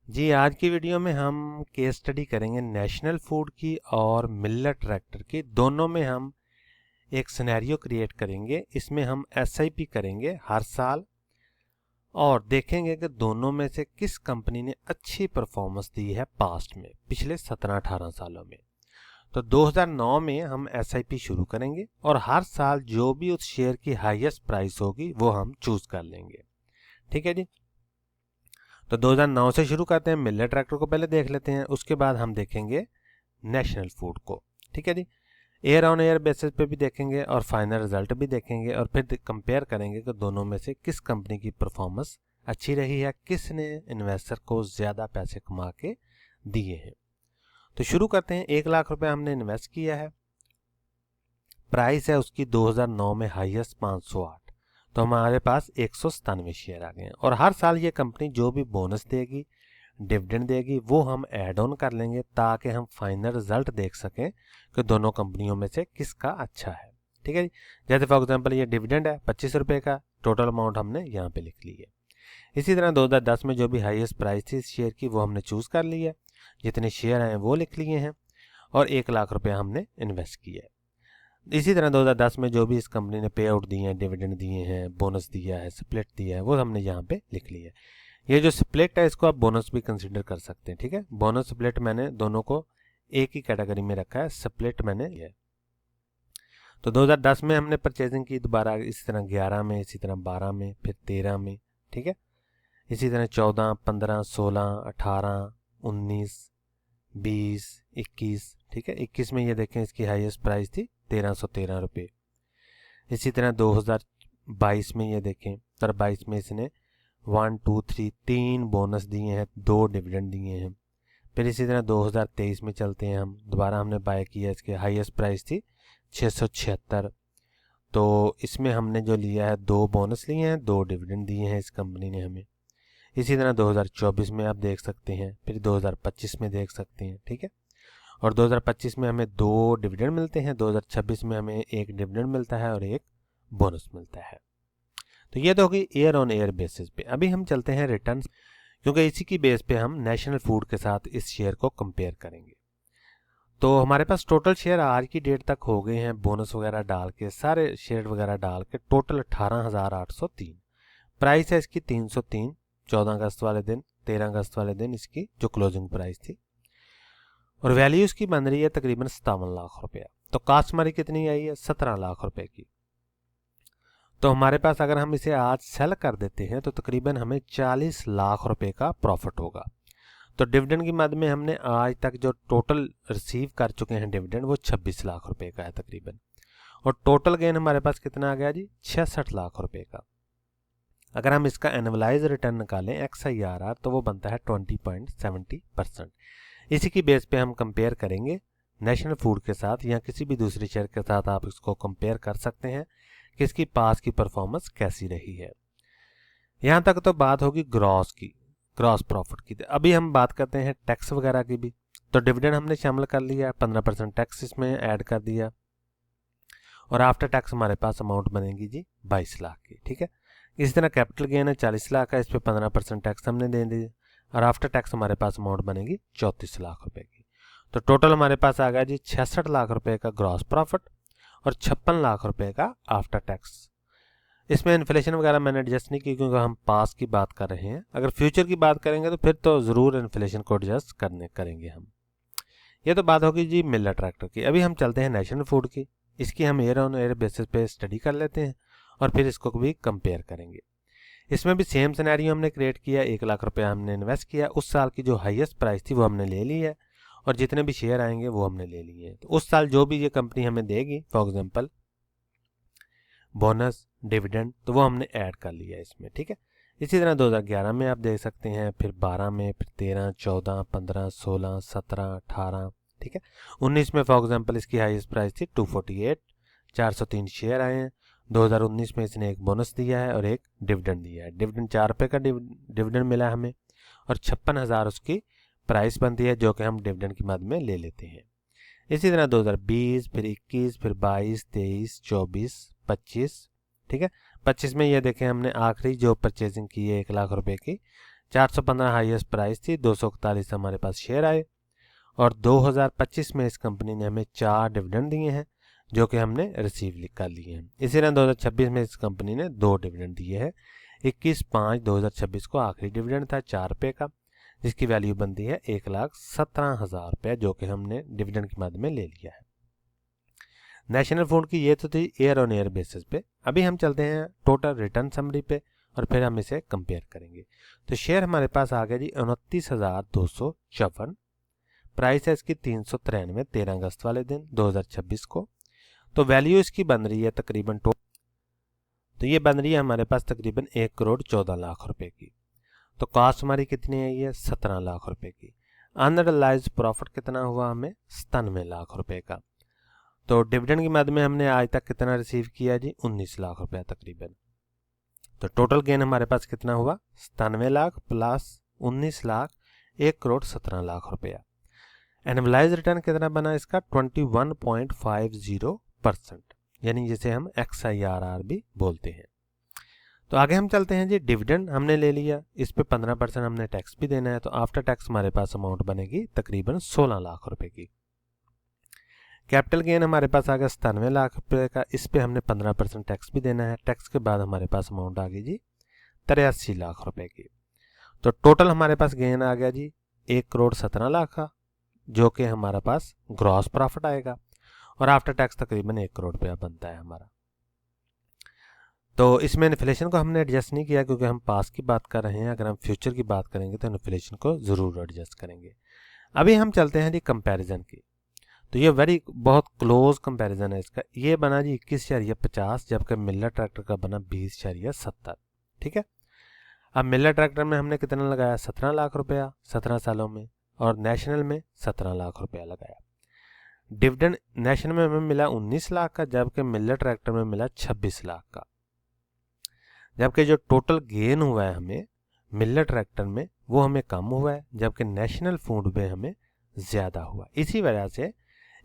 जी, आज की वीडियो में हम केस स्टडी करेंगे नेशनल फूड की और मिल्लर ट्रैक्टर की। दोनों में हम एक सिनेरियो क्रिएट करेंगे। इसमें हम एसआईपी करेंगे हर साल और देखेंगे कि दोनों में से किस कंपनी ने अच्छी परफॉर्मेंस दी है पास्ट में, पिछले 17-18 सालों में। तो 2009 में हम एसआईपी शुरू करेंगे और हर साल जो भी उस शेयर की हाईएस्ट प्राइस होगी वो हम चूज कर लेंगे। ठीक है जी। तो 2009 से शुरू करते हैं। मिल्लर ट्रैक्टर को पहले देख लेते हैं, उसके बाद हम देखेंगे नेशनल फूड को। ठीक है जी। एयर ऑन एयर बेसिस पे भी देखेंगे और फाइनल रिजल्ट भी देखेंगे और फिर कंपेयर करेंगे कि दोनों में से किस कंपनी की परफॉर्मेंस अच्छी रही है, किसने इन्वेस्टर को ज़्यादा पैसे कमा के दिए हैं। तो शुरू करते हैं। 1 लाख रुपए हमने इन्वेस्ट किया है। प्राइस है उसकी 2009 में हाईएस्ट 508। तो हमारे पास 197 शेयर आ गए हैं और हर साल ये कंपनी जो भी बोनस देगी, डिविडेंड देगी, वो हम ऐड ऑन कर लेंगे ताकि हम फाइनल रिजल्ट देख सकें कि दोनों कंपनियों में से किसका अच्छा है। ठीक है जी। जैसे फॉर एग्जांपल ये डिविडेंड है 25 रुपये का, टोटल अमाउंट हमने यहाँ पे लिख ली है। इसी तरह 2010 में जो भी हाईएस्ट प्राइस थी इस शेयर की वो हमने चूज कर ली है, जितने शेयर आए वो लिख लिए हैं और 1 लाख रुपया हमने इन्वेस्ट किया है। इसी तरह 2010 में जो भी इस कंपनी ने पे आउट दिए हैं, डिविडेंड दिए हैं, बोनस दिया है, स्प्लिट दिया है, वो हमने यहाँ पे लिख लिया है। ये जो स्प्लिट है इसको आप बोनस भी कंसिडर कर सकते हैं। ठीक है, बोनस स्प्लिट मैंने दोनों को एक ही कैटेगरी में रखा है, स्प्लिट मैंने ये। तो 2010 में हमने परचेजिंग की दोबारा, इसी तरह 11 में, इसी तरह 12 में, फिर 13 में। ठीक है, इसी तरह 14, 15, 16, 18, 19, 20, 21। ठीक है, 21 में ये देखें इसकी हाईएस्ट प्राइस थी 1313 रुपये। इसी तरह 2022 में ये देखें, तर 22 में इसने 1, 2, 3 3 बोनस दिए हैं, 2 डिविडेंड दिए हैं। फिर इसी तरह 2023 में चलते हैं हम, दोबारा हमने बाय किया, इसके हाईएस्ट प्राइस थी 676। तो इसमें हमने जो लिया है 2 बोनस लिए हैं, 2 डिविडेंड दिए हैं इस कंपनी ने हमें। इसी तरह 2024 में आप देख सकते हैं, फिर 2025 में देख सकते हैं। ठीक है, और 2025 में हमें 2 डिविडेंड मिलते हैं, 2026 में हमें 1 डिविडेंड मिलता है और 1 बोनस मिलता है। तो ये तो होगी एयर ऑन एयर बेसिस पे। अभी हम चलते हैं रिटर्न, क्योंकि इसी की बेस पे हम नेशनल फूड के साथ इस शेयर को कंपेयर करेंगे। तो हमारे पास टोटल शेयर आज की डेट तक हो गए हैं, बोनस वगैरह डाल के, सारे शेयर वगैरह डाल के टोटल 18,803। प्राइस है इसकी 303, 14 अगस्त वाले दिन, 13 अगस्त वाले दिन इसकी जो क्लोजिंग प्राइस थी। और वैल्यू इसकी बन रही है तकरीबन 57 लाख रुपया। तो कास्ट हमारी कितनी आई है? 17 लाख रुपए की। तो हमारे पास अगर हम इसे आज सेल कर देते हैं तो तकरीबन हमें 40 लाख रुपए का प्रॉफिट होगा। तो डिविडेंड की मद में हमने आज तक जो टोटल रिसीव कर चुके हैं डिविडेंड वो 26 लाख रुपए का है तकरीबन। और टोटल गेन हमारे पास कितना आ गया जी? 66 लाख रुपए का। अगर हम इसका एनुअलाइज रिटर्न निकालें XIRR तो वो बनता है 20.70%। इसी की बेस पे हम कंपेयर करेंगे नेशनल फूड के साथ या किसी भी दूसरे शेयर के साथ। आप इसको कंपेयर कर सकते हैं कि इसकी पास की परफॉर्मेंस कैसी रही है। यहाँ तक तो बात होगी ग्रॉस की, ग्रॉस प्रॉफिट की। अभी हम बात करते हैं टैक्स वगैरह की भी। तो डिविडेंड हमने शामिल कर लिया, 15% टैक्स इसमें ऐड कर दिया और आफ्टर टैक्स हमारे पास अमाउंट बनेगी जी 22 लाख की। ठीक है, इसी तरह कैपिटल गेन है 40 लाख का, इस पर 15% टैक्स हमने दे दिया और आफ्टर टैक्स हमारे पास अमाउंट बनेगी 34 लाख रुपए की। तो टोटल हमारे पास आ गया जी 66 लाख रुपए का ग्रॉस प्रॉफिट और 56 लाख रुपए का आफ्टर टैक्स। इसमें इन्फ्लेशन वगैरह मैंने एडजस्ट नहीं की क्योंकि हम पास की बात कर रहे हैं। अगर फ्यूचर की बात करेंगे तो फिर तो ज़रूर इन्फ्लेशन को एडजस्ट करेंगे हम। ये तो बात होगी जी मिल्लर ट्रैक्टर की। अभी हम चलते हैं नेशनल फूड की। इसकी हम एयर ऑन एयर बेसिस पे स्टडी कर लेते हैं और फिर इसको भी कंपेयर करेंगे। इसमें भी सेम सिनेरियो हमने क्रिएट किया। 1 लाख रुपया हमने इन्वेस्ट किया, उस साल की जो हाईएस्ट प्राइस थी वो हमने ले ली है और जितने भी शेयर आएंगे वो हमने ले लिए हैं। तो उस साल जो भी ये कंपनी हमें देगी, फॉर एग्जांपल बोनस, डिविडेंड, तो वो हमने ऐड कर लिया इसमें। ठीक है, इसी तरह 2011 में आप देख सकते हैं, फिर 12 में, फिर 13, 14, 15, 16, 17, 18। ठीक है, 19 में फॉर एग्जांपल इसकी हाईएस्ट प्राइस थी 248, 403 शेयर आए हैं। 2019 में इसने एक बोनस दिया है और एक डिविडेंड दिया है। डिविडेंड 4 रुपये का डिविडेंड मिला है हमें और 56,000 उसकी प्राइस बनती है जो कि हम डिविडेंड की मद में ले लेते हैं। इसी तरह 2020, फिर 21, फिर 22, 23, 24, 25। ठीक है, 25 में ये देखें हमने आखिरी जो परचेजिंग की है 1 लाख रुपए की, 415 हाईएस्ट प्राइस थी, 241 हमारे पास शेयर आए और 2025 में इस कंपनी ने हमें 4 डिविडेंड दिए हैं जो कि हमने रिसीव कर लिए हैं। इसी तरह 2026 में इस कंपनी ने 2 डिविडेंड दिए हैं। 21/5/2026 को आखिरी डिविडेंड था 4 रुपये का, जिसकी वैल्यू बनती है 1,17,000 रुपये, जो कि हमने डिविडेंड के माध्यम में ले लिया है। नेशनल फूड की ये तो थी ईयर ऑन ईयर बेसिस पे। अभी हम चलते हैं टोटल रिटर्न समरी पे और फिर हम इसे कंपेयर करेंगे। तो शेयर हमारे पास आ गया जी 29,254, प्राइस है इसकी 393, 13 अगस्त वाले दिन 2026 को। तो वैल्यू इसकी बन रही है तकरीबन तो ये बन रही है हमारे पास तकरीबन 1,14,00,000 रुपए की। तो कॉस्ट हमारी कितनी आई है 17 लाख रुपए की। अनरियलाइज्ड प्रॉफिट कितना हुआ हमें 97 लाख रुपए का। तो डिविडेंड के माध्यम में हमने आज तक कितना रिसीव किया जी 19 लाख रुपया तकरीबन। तो टोटल गेन हमारे पास कितना हुआ 97 लाख प्लस 19 लाख 1,17,00,000 रुपया। एनुअलाइज रिटर्न कितना बना इसका 21.50%, यानी जिसे हम XIRR भी बोलते हैं। तो आगे हम चलते हैं जी, डिविडेंड हमने ले लिया, इस पे 15% हमने टैक्स भी देना है, तो आफ्टर टैक्स हमारे पास अमाउंट बनेगी तकरीबन 16 लाख रुपए की। कैपिटल गेन हमारे पास आ गया 97 लाख रुपए का, इस पे हमने 15% टैक्स भी देना है। टैक्स के बाद हमारे पास अमाउंट आ गई जी 83 लाख रुपए की। तो टोटल हमारे पास गेन आ गया जी 1,17,00,000 का, जो कि हमारा पास ग्रॉस प्रॉफिट आएगा और आफ्टर टैक्स तकरीबन 1 करोड़ रुपया बनता है हमारा। तो इसमें इन्फ्लेशन को हमने एडजस्ट नहीं किया क्योंकि हम पास की बात कर रहे हैं। अगर हम फ्यूचर की बात करेंगे तो इन्फ्लेशन को ज़रूर एडजस्ट करेंगे। अभी हम चलते हैं जी कंपैरिजन की। तो ये बहुत क्लोज कंपैरिजन है इसका। ये बना जी 21,50, जबकि मिलर ट्रैक्टर का बना 20,70। ठीक है। अब मिलर ट्रैक्टर में हमने कितना लगाया 17 लाख रुपया 17 सालों में, और नेशनल में 17 लाख रुपया लगाया। डिविडेंड नेशनल में हमें मिला 19 लाख का, जबकि मिलर ट्रैक्टर में मिला 26 लाख का। जबकि जो टोटल गेन हुआ है हमें मिलर ट्रैक्टर में वो हमें कम हुआ है, जबकि नेशनल फूड में हमें ज़्यादा हुआ। इसी वजह से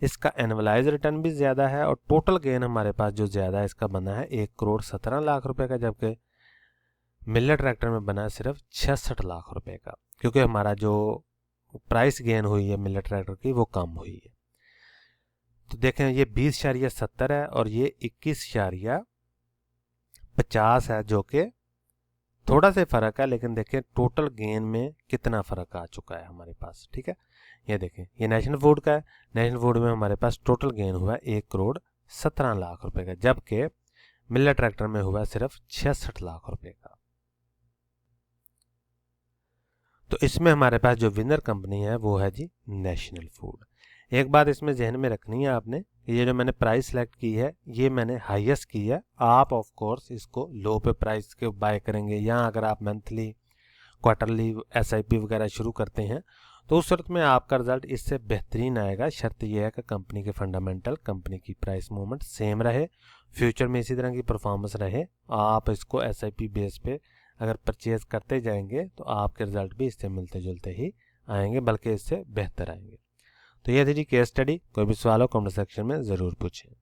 इसका एनुअलाइज रिटर्न भी ज़्यादा है और टोटल गेन हमारे पास जो ज़्यादा है इसका बना है 1,17,00,000 रुपये का, जबकि मिलर ट्रैक्टर में बना है सिर्फ 66 लाख रुपये का, क्योंकि हमारा जो प्राइस गेन हुई है मिलर ट्रैक्टर की वो कम हुई है। तो देखें ये 20,70 है और ये 21,50 है, जो कि थोड़ा सा फ़र्क है, लेकिन देखें टोटल गेन में कितना फ़र्क आ चुका है हमारे पास। ठीक है, ये देखें ये नेशनल फूड का है। नेशनल फूड में हमारे पास टोटल गेन हुआ है 1,17,00,000 रुपये का, जबकि मिलर ट्रैक्टर में हुआ सिर्फ 66 लाख रुपये का। तो इसमें हमारे पास जो विनर कंपनी है वो है जी नेशनल फूड। एक बात इसमें जहन में रखनी है आपने, ये जो मैंने प्राइस सेलेक्ट की है ये मैंने हाईएस्ट की है। आप ऑफ कोर्स इसको लो पे प्राइस के बाय करेंगे, या अगर आप मंथली क्वार्टरली SIP वगैरह शुरू करते हैं तो उस सूरत में आपका रिजल्ट इससे बेहतरीन आएगा। शर्त यह है कि कंपनी के फंडामेंटल, कंपनी की प्राइस मूवमेंट सेम रहे, फ्यूचर में इसी तरह की परफॉर्मेंस रहे। आप इसको SIP बेस पे अगर परचेज करते जाएंगे तो आपके रिजल्ट भी इससे मिलते जुलते ही आएंगे, बल्कि इससे बेहतर आएंगे। तो ये थी जी केस स्टडी। कोई भी सवाल हो कमेंट सेक्शन में ज़रूर पूछें।